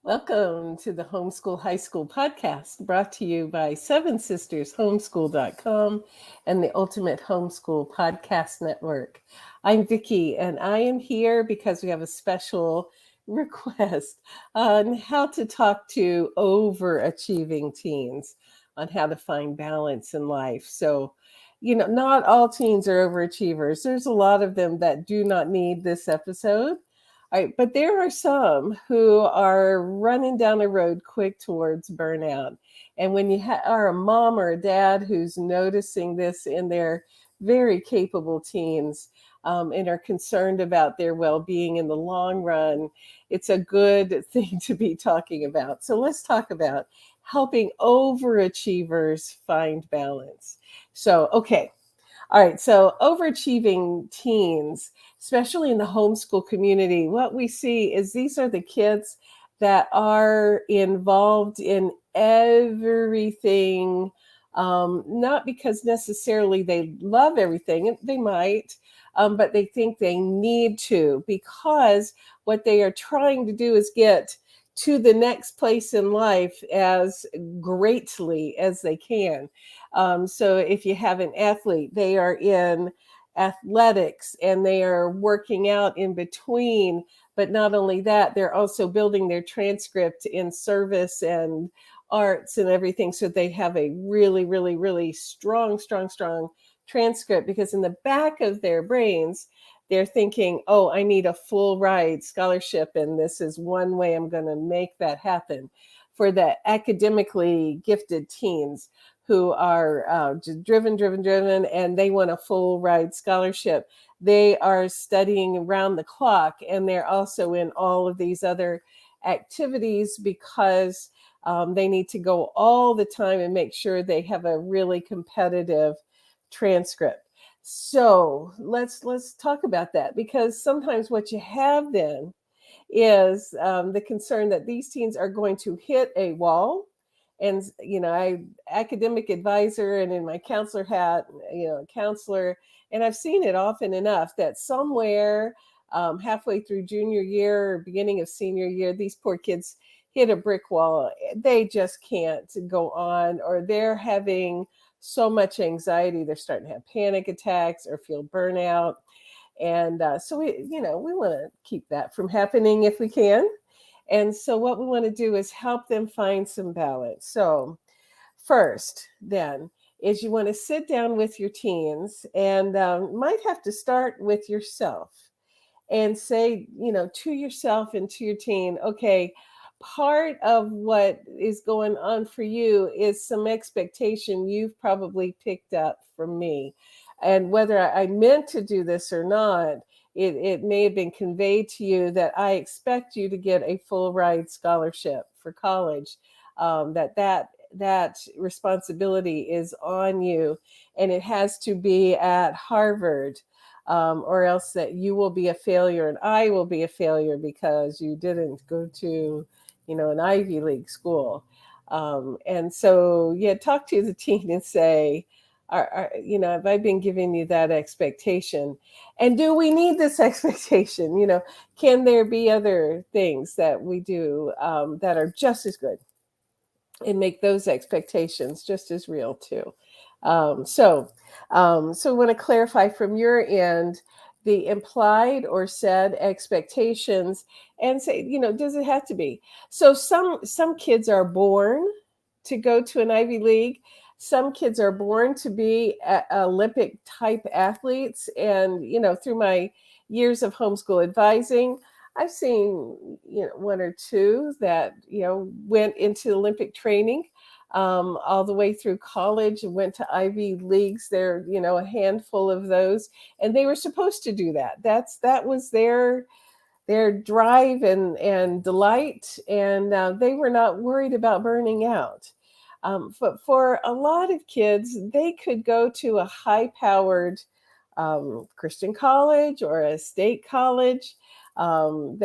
Welcome to the Homeschool High School podcast, brought to you by Seven Sisters Homeschool.com and the Ultimate Homeschool Podcast Network. I'm Vicki, and I am here because we have a special request on how to talk to overachieving teens on how to find balance in life. So, not all teens are overachievers. There's a lot of them that do not need this episode. All right, but there are some who are running down the road quick towards burnout. And when you are a mom or a dad who's noticing this in their very capable teens and are concerned about their well being in the long run, it's a good thing to be talking about. So let's talk about helping overachievers find balance. Okay. All right, so overachieving teens, especially in the homeschool community, what we see is these are the kids that are involved in everything, not because necessarily they love everything, they might, but they think they need to because what they are trying to do is get to the next place in life as greatly as they can. So if you have an athlete, they are in athletics and they are working out in between. But not only that, they're also building their transcript in service and arts and everything. So they have a really, really, really strong transcript because in the back of their brains, they're thinking, oh, I need a full ride scholarship. And this is one way I'm going to make that happen. For the academically gifted teens who are just driven, and they want a full ride scholarship. They are studying around the clock, and they're also in all of these other activities because they need to go all the time and make sure they have a really competitive transcript. So let's talk about that, because sometimes what you have then is the concern that these teens are going to hit a wall. And I academic advisor and in my counselor hat, counselor, and I've seen it often enough that somewhere halfway through junior year or beginning of senior year, these poor kids hit a brick wall. They just can't go on, or they're having so much anxiety, they're starting to have panic attacks or feel burnout. And so we want to keep that from happening if we can. And so what we want to do is help them find some balance. So first, then, is you want to sit down with your teens, and might have to start with yourself and say, to yourself and to your teen, okay, part of what is going on for you is some expectation you've probably picked up from me. And whether I meant to do this or not, it may have been conveyed to you that I expect you to get a full ride scholarship for college, that responsibility is on you, and it has to be at Harvard, or else that you will be a failure and I will be a failure because you didn't go to, an Ivy League school. And so, yeah, talk to the teen and say, have I been giving you that expectation? And do we need this expectation? Can there be other things that we do that are just as good and make those expectations just as real too? So I want to clarify from your end the implied or said expectations, and say, does it have to be? So some kids are born to go to an Ivy League. Some kids are born to be Olympic type athletes. And, through my years of homeschool advising, I've seen, one or two that, went into Olympic training all the way through college and went to Ivy Leagues. There, a handful of those, and they were supposed to do that. That was their drive and delight, and they were not worried about burning out. But for a lot of kids, they could go to a high-powered Christian college or a state college, and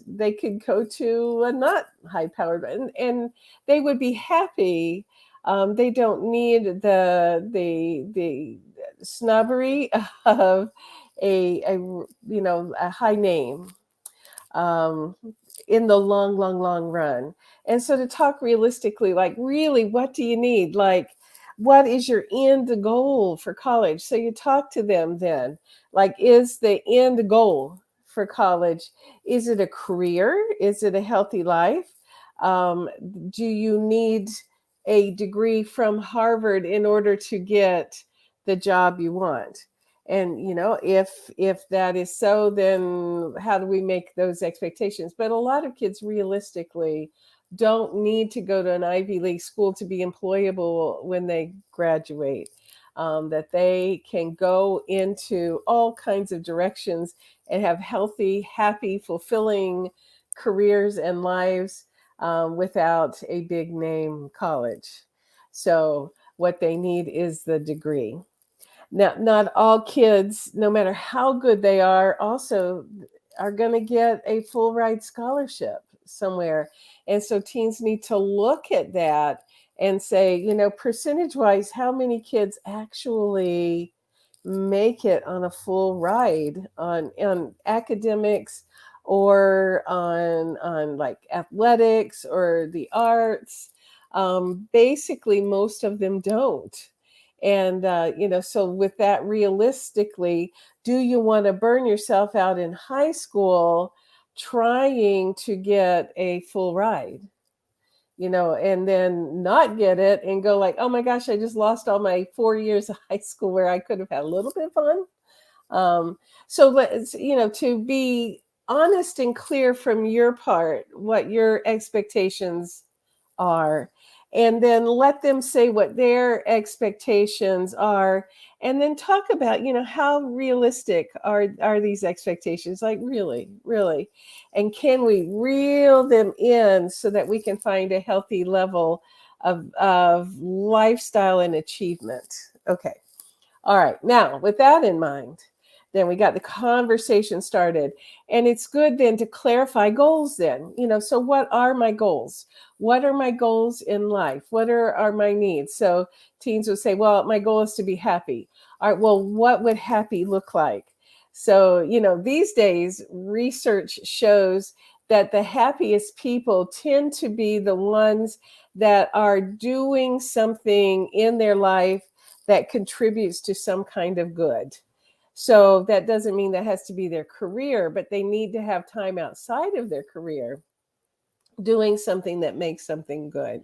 they could go to a not high-powered, and they would be happy. They don't need the snobbery of a high name. um, in the long, long, long run. And so to talk realistically, like, really, what do you need? Like, what is your end goal for college? So you talk to them then, like, is the end goal for college, is it a career? Is it a healthy life? Um, do you need a degree from Harvard in order to get the job you want? And if that is so, then how do we make those expectations? But a lot of kids realistically don't need to go to an Ivy League school to be employable when they graduate. That they can go into all kinds of directions and have healthy, happy, fulfilling careers and lives, without a big name college. So what they need is the degree. Now, not all kids, no matter how good they are, also are going to get a full ride scholarship somewhere. And so teens need to look at that and say, percentage wise, how many kids actually make it on a full ride on academics, or on like athletics or the arts. Basically, most of them don't. And so with that, realistically, do you want to burn yourself out in high school trying to get a full ride? And then not get it and go like, oh my gosh, I just lost all my 4 years of high school where I could have had a little bit of fun. Um, so let's, to be honest and clear from your part, what your expectations are, and then let them say what their expectations are, and then talk about, how realistic are these expectations, like, really, really, and can we reel them in so that we can find a healthy level of lifestyle and achievement. Okay. All right. Now, with that in mind, then we got the conversation started. And it's good then to clarify goals then. So what are my goals? What are my goals in life? What are my needs? So teens would say, well, my goal is to be happy. All right, well, what would happy look like? So, these days, research shows that the happiest people tend to be the ones that are doing something in their life that contributes to some kind of good. So that doesn't mean that has to be their career, but they need to have time outside of their career doing something that makes something good.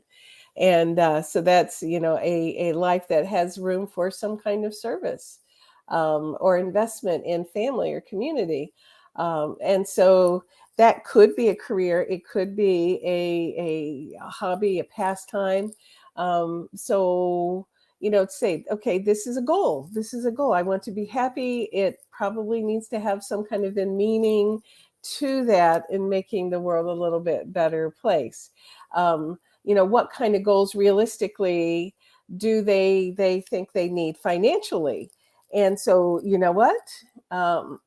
And so that's, a life that has room for some kind of service, or investment in family or community. And so that could be a career. It could be a hobby, a pastime. So, say, okay, this is a goal. This is a goal. I want to be happy. It probably needs to have some kind of a meaning to that in making the world a little bit better place. What kind of goals realistically do they think they need financially? And so, what, um,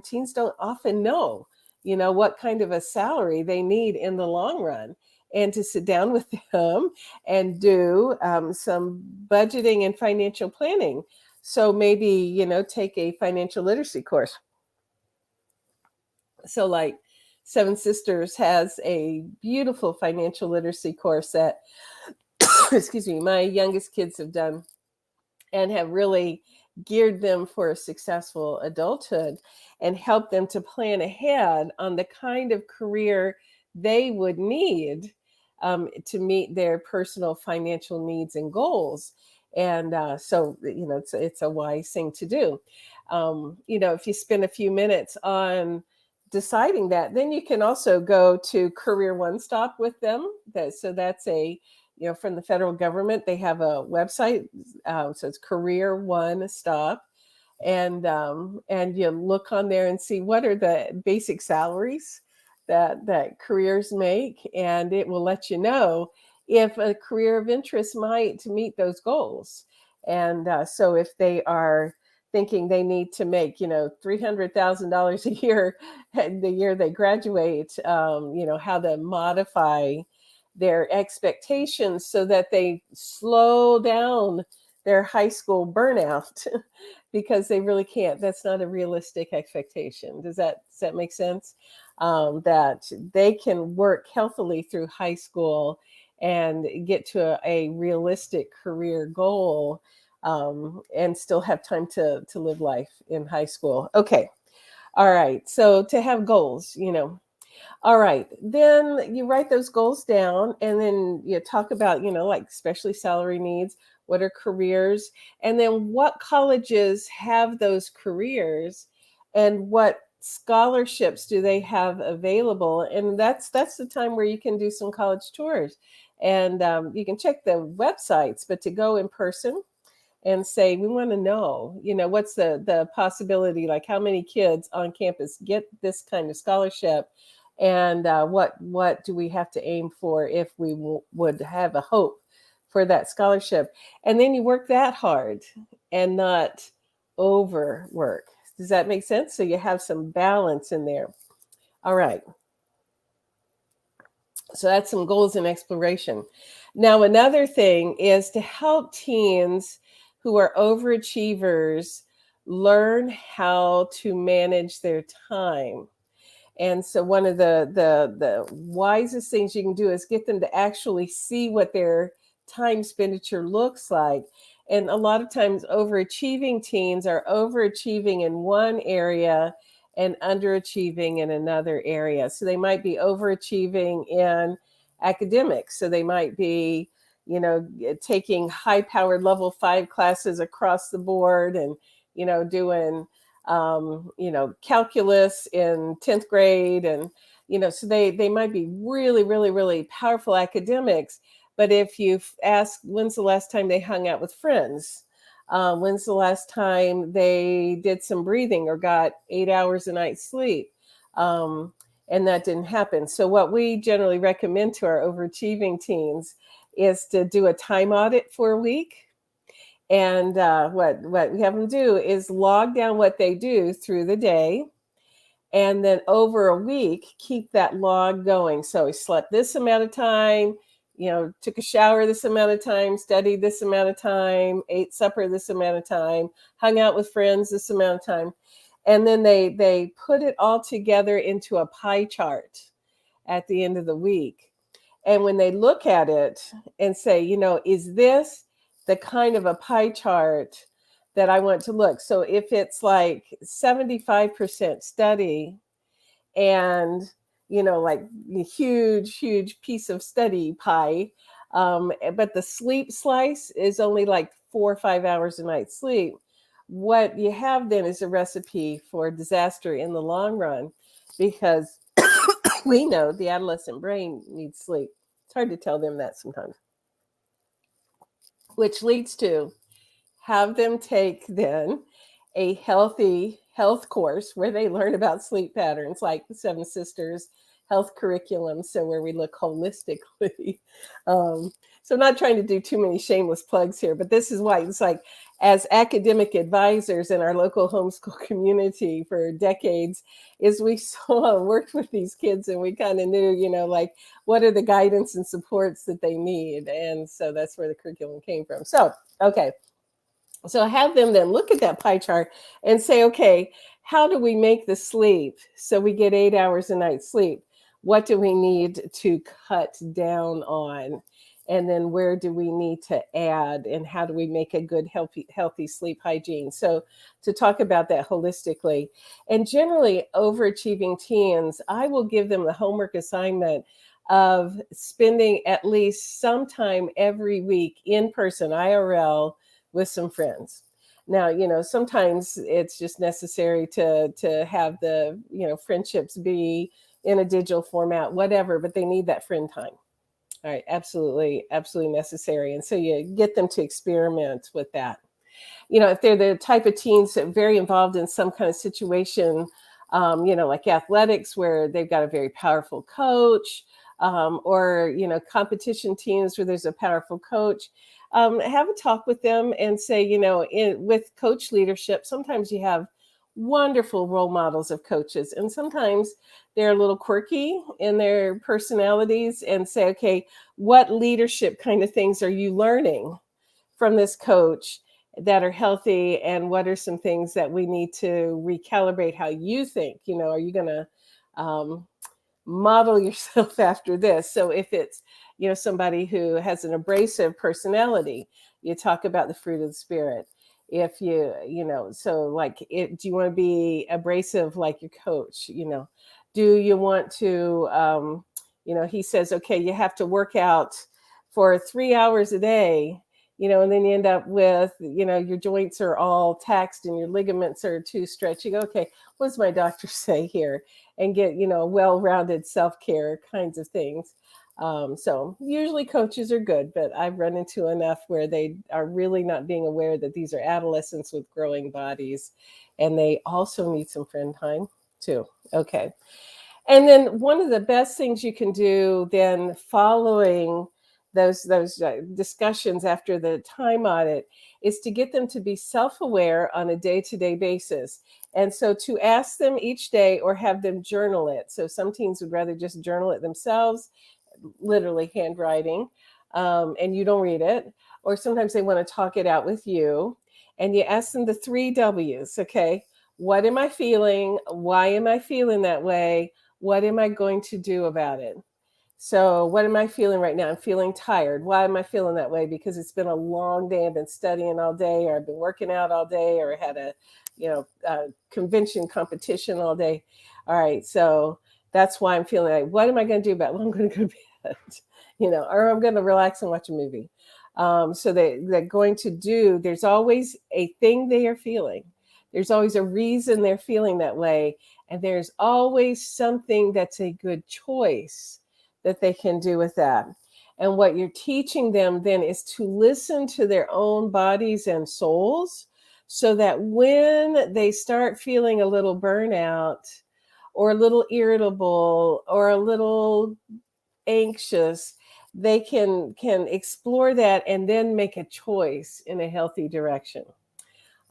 teens don't often know, what kind of a salary they need in the long run, and to sit down with them and do some budgeting and financial planning. So maybe, take a financial literacy course. So, like, Seven Sisters has a beautiful financial literacy course that, excuse me, my youngest kids have done, and have really geared them for a successful adulthood and helped them to plan ahead on the kind of career they would need, to meet their personal financial needs and goals. And so, it's a wise thing to do. If you spend a few minutes on deciding that, then you can also go to Career One Stop with them. So that's from the federal government. They have a website, so it's Career One Stop, and you look on there and see what are the basic salaries that careers make, and it will let you know if a career of interest might meet those goals. And so if they are thinking they need to make $300,000 a year the year they graduate, how to modify their expectations so that they slow down their high school burnout because they really can't. That's not a realistic expectation. Does that make sense? that they can work healthily through high school and get to a realistic career goal, and still have time to live life in high school. Okay. All right. So to have goals, all right. Then you write those goals down and then you talk about, like especially salary needs, what are careers, and then what colleges have those careers and what scholarships do they have available. And that's the time where you can do some college tours. And you can check the websites, but to go in person and say we want to know, what's the possibility, like how many kids on campus get this kind of scholarship, and what do we have to aim for if we would have a hope for that scholarship. And then you work that hard and not overwork. Does that make sense? So you have some balance in there. All right. So that's some goals and exploration. Now, another thing is to help teens who are overachievers learn how to manage their time. And so one of the wisest things you can do is get them to actually see what their time expenditure looks like. And a lot of times overachieving teens are overachieving in one area and underachieving in another area. So they might be overachieving in academics. So they might be, taking high powered level 5 classes across the board and, doing calculus in 10th grade. And, so they might be really, really, really powerful academics. But if you ask, when's the last time they hung out with friends? When's the last time they did some breathing or got 8 hours a night sleep? And that didn't happen. So what we generally recommend to our overachieving teens is to do a time audit for a week. And what we have them do is log down what they do through the day, and then over a week keep that log going. So he slept this amount of time, took a shower this amount of time, studied this amount of time, ate supper this amount of time, hung out with friends this amount of time. And then they put it all together into a pie chart at the end of the week. And when they look at it and say, is this the kind of a pie chart that I want to look? So if it's like 75% study and, like a huge piece of study pie, but the sleep slice is only like 4 or 5 hours a night sleep, what you have then is a recipe for disaster in the long run, because we know the adolescent brain needs sleep. It's hard to tell them that sometimes, which leads to have them take then a healthy health course where they learn about sleep patterns, like the Seven Sisters health curriculum. So where we look holistically. So I'm not trying to do too many shameless plugs here, but this is why it's like, as academic advisors in our local homeschool community for decades, is we saw worked with these kids and we kind of knew, like what are the guidance and supports that they need. And so that's where the curriculum came from. So, okay. So have them then look at that pie chart and say, okay, how do we make the sleep so we get 8 hours a night sleep? What do we need to cut down on? And then where do we need to add? And how do we make a good, healthy sleep hygiene? So to talk about that holistically. And generally, overachieving teens, I will give them the homework assignment of spending at least some time every week in person, IRL, with some friends. Now, sometimes it's just necessary to have the, friendships be in a digital format, whatever, but they need that friend time. All right, absolutely, absolutely necessary. And so you get them to experiment with that. If they're the type of teens that are very involved in some kind of situation, like athletics, where they've got a very powerful coach, or, competition teams where there's a powerful coach, have a talk with them and say, with coach leadership, sometimes you have wonderful role models of coaches, and sometimes they're a little quirky in their personalities, and say, okay, what leadership kind of things are you learning from this coach that are healthy, and what are some things that we need to recalibrate how you think? Are you going to model yourself after this. So if it's, somebody who has an abrasive personality, you talk about the fruit of the spirit. If so like, do you want to be abrasive like your coach? Do you want to, he says, okay, you have to work out for 3 hours a day, and then you end up with, your joints are all taxed and your ligaments are too stretched. You go, okay, what does my doctor say here? And get, well-rounded self-care kinds of things. So usually coaches are good, but I've run into enough where they are really not being aware that these are adolescents with growing bodies, and they also need some friend time too. Okay. And then one of the best things you can do then, following those discussions after the time audit, is to get them to be self-aware on a day-to-day basis. And so to ask them each day, or have them journal it. So some teens would rather just journal it themselves, literally handwriting, and you don't read it. Or sometimes they want to talk it out with you, and you ask them the 3 W's. Okay, what am I feeling? Why am I feeling that way? What am I going to do about it? So, what am I feeling right now? I'm feeling tired. Why am I feeling that way? Because it's been a long day. I've been studying all day, or I've been working out all day, or I had a convention competition all day. All right, so that's why I'm feeling like, what am I going to do about it? Well, I'm going to go to bed, or I'm going to relax and watch a movie. So they're going to do, there's always a thing they are feeling. There's always a reason they're feeling that way. And there's always something that's a good choice that they can do with that. And what you're teaching them then is to listen to their own bodies and souls, so that when they start feeling a little burnout, or a little irritable, or a little anxious, they can explore that and then make a choice in a healthy direction.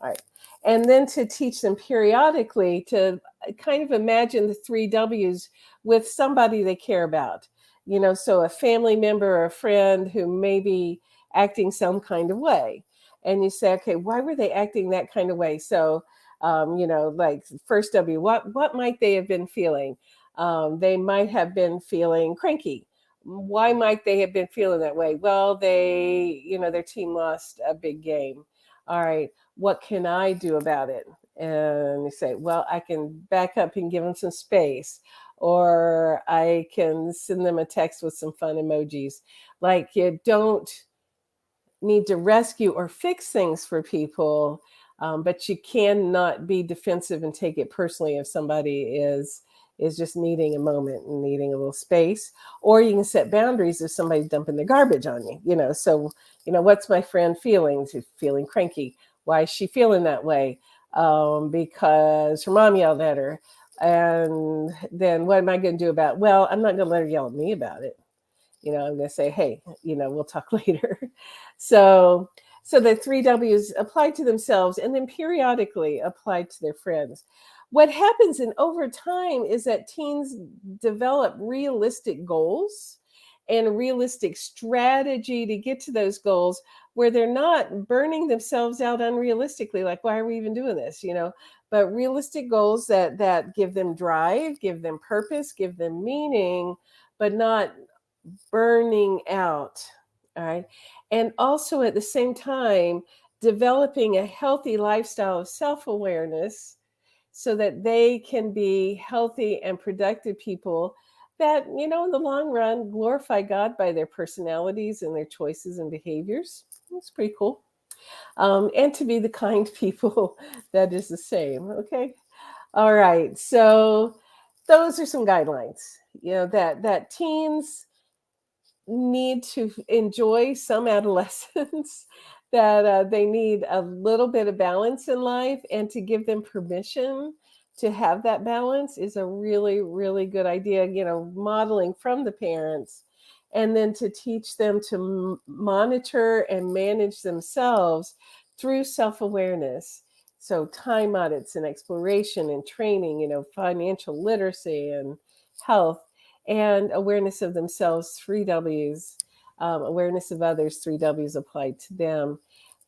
All right. And then to teach them periodically to kind of imagine the 3 W's with somebody they care about. So a family member or a friend who may be acting some kind of way. And you say, okay, why were they acting that kind of way? So, like first W, what might they have been feeling? They might have been feeling cranky. Why might they have been feeling that way? Well, their team lost a big game. All right, what can I do about it? And you say, well, I can back up and give them some space, or I can send them a text with some fun emojis. Like, you don't need to rescue or fix things for people, but you cannot be defensive and take it personally if somebody is just needing a moment and needing a little space. Or you can set boundaries if somebody's dumping their garbage on you. So what's my friend feeling? She's feeling cranky. Why is she feeling that way? Because her mom yelled at her. And then what am I going to do about it? Well, I'm not going to let her yell at me about it. I'm going to say, hey, we'll talk later. So the 3 W's apply to themselves, and then periodically apply to their friends. What happens over time is that teens develop realistic goals and realistic strategy to get to those goals, where they're not burning themselves out unrealistically. Like, why are we even doing this? But realistic goals that give them drive, give them purpose, give them meaning, but not burning out. All right. And also at the same time, developing a healthy lifestyle of self-awareness, so that they can be healthy and productive people that, in the long run, glorify God by their personalities and their choices and behaviors. That's pretty cool. And to be the kind people that is the same. Okay. All right. So those are some guidelines, that teens need to enjoy some adolescence, that they need a little bit of balance in life, and to give them permission to have that balance is a really, really good idea, modeling from the parents. And then to teach them to monitor and manage themselves through self-awareness. So time audits and exploration and training, financial literacy and health, and awareness of themselves, 3 W's, awareness of others, 3 W's applied to them.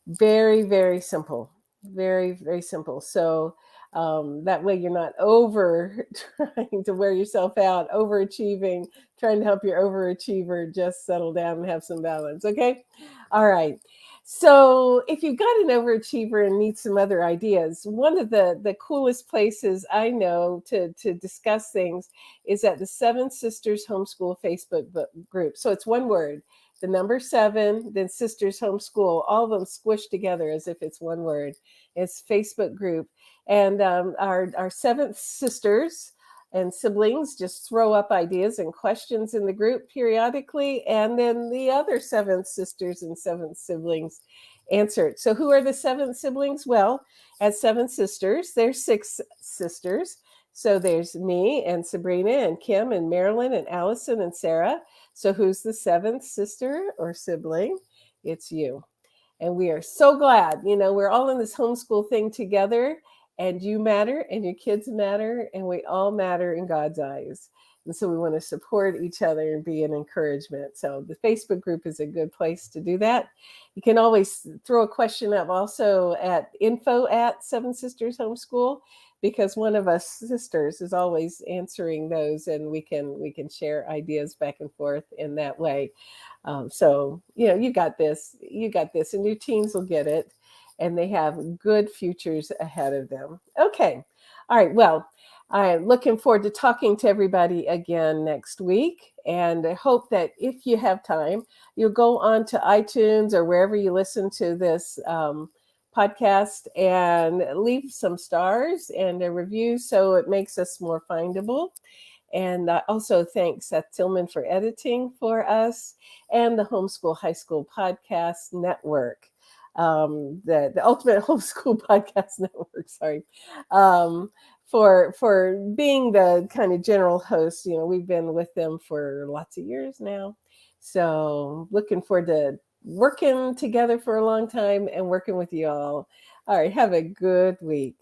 Very, very simple. Very, very simple. So That way you're not over trying to wear yourself out, overachieving, trying to help your overachiever just settle down and have some balance. Okay. All right. So if you've got an overachiever and need some other ideas, one of the coolest places I know to discuss things is at the Seven Sisters Homeschool Facebook group. So it's one word, the number seven, then Sisters Homeschool, all of them squished together as if it's one word. It's Facebook group. And our seventh sisters and siblings just throw up ideas and questions in the group periodically, and then the other seventh sisters and seventh siblings answer it. So who are the seventh siblings? Well, as seven sisters, there's six sisters. So there's me and Sabrina and Kim and Marilyn and Allison and Sarah. So who's the seventh sister or sibling? It's you. And we are so glad, we're all in this homeschool thing together, and you matter and your kids matter, and we all matter in God's eyes. And so we want to support each other and be an encouragement. So the Facebook group is a good place to do that. You can always throw a question up also at info@Seven Sisters Homeschool, because one of us sisters is always answering those, and we can share ideas back and forth in that way. So you got this, and your teens will get it, and they have good futures ahead of them. Okay, all right. Well, I'm looking forward to talking to everybody again next week, and I hope that if you have time, you'll go on to iTunes or wherever you listen to this podcast and leave some stars and a review so it makes us more findable. And also thanks Seth Tillman for editing for us, and the Homeschool High School Podcast Network, the Ultimate Homeschool Podcast Network. Sorry, for being the kind of general host. We've been with them for lots of years now, so looking forward to working together for a long time and working with you all. All right, have a good week.